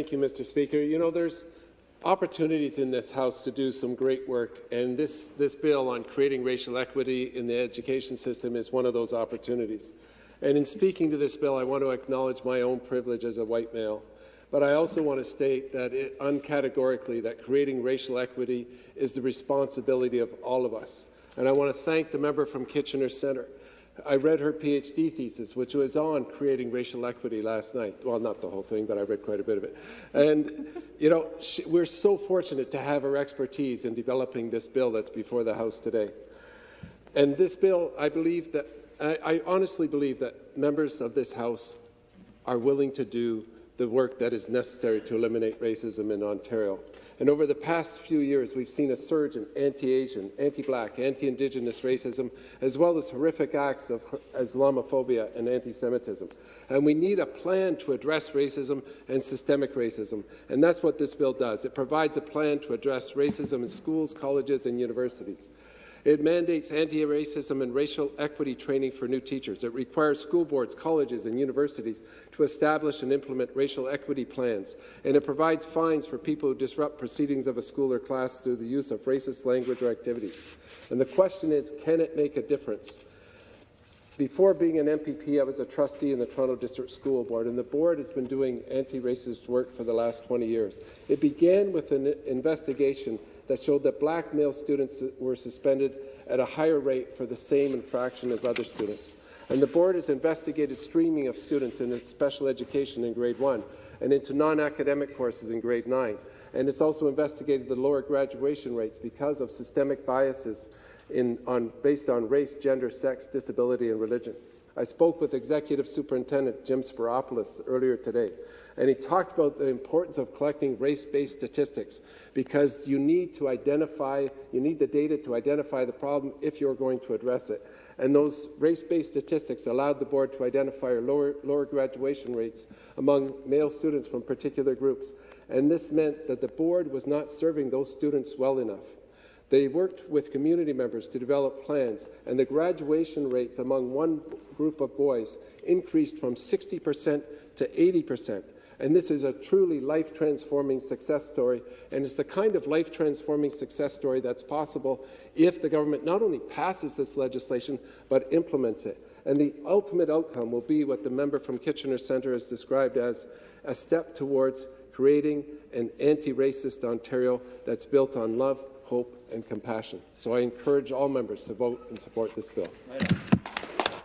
Thank you, Mr. Speaker. You know, there's opportunities in this House to do some great work, and this bill on creating racial equity in the education system is one of those opportunities. And in speaking to this bill, I want to acknowledge my own privilege as a white male. But I also want to state that uncategorically that creating racial equity is the responsibility of all of us. And I want to thank the member from Kitchener Centre. I read her PhD thesis, which was on creating racial equity last night. Well, not the whole thing, but I read quite a bit of it. And, you know, we're so fortunate to have her expertise in developing this bill that's before the House today. And this bill, I honestly believe that members of this House are willing to do the work that is necessary to eliminate racism in Ontario. And over the past few years, we've seen a surge in anti-Asian, anti-Black, anti-Indigenous racism, as well as horrific acts of Islamophobia and anti-Semitism. And we need a plan to address racism and systemic racism. And that's what this bill does. It provides a plan to address racism in schools, colleges, and universities. It mandates anti-racism and racial equity training for new teachers. It requires school boards, colleges, and universities to establish and implement racial equity plans. And it provides fines for people who disrupt proceedings of a school or class through the use of racist language or activities. And the question is, can it make a difference? Before being an MPP, I was a trustee in the Toronto District School Board, and the board has been doing anti-racist work for the last 20 years. It began with an investigation that showed that Black male students were suspended at a higher rate for the same infraction as other students. And the board has investigated streaming of students into special education in grade 1 and into non-academic courses in grade 9. And it's also investigated the lower graduation rates because of systemic biases based on race, gender, sex, disability, and religion. I spoke with Executive Superintendent Jim Spiropoulos earlier today, and he talked about the importance of collecting race-based statistics because you need the data to identify the problem if you're going to address it. And those race-based statistics allowed the board to identify lower graduation rates among male students from particular groups. And this meant that the board was not serving those students well enough. They worked with community members to develop plans, and the graduation rates among one group of boys increased from 60% to 80%. And this is a truly life-transforming success story, and it's the kind of life-transforming success story that's possible if the government not only passes this legislation, but implements it. And the ultimate outcome will be what the member from Kitchener Centre has described as a step towards creating an anti-racist Ontario that's built on love, hope, and compassion. So I encourage all members to vote and support this bill.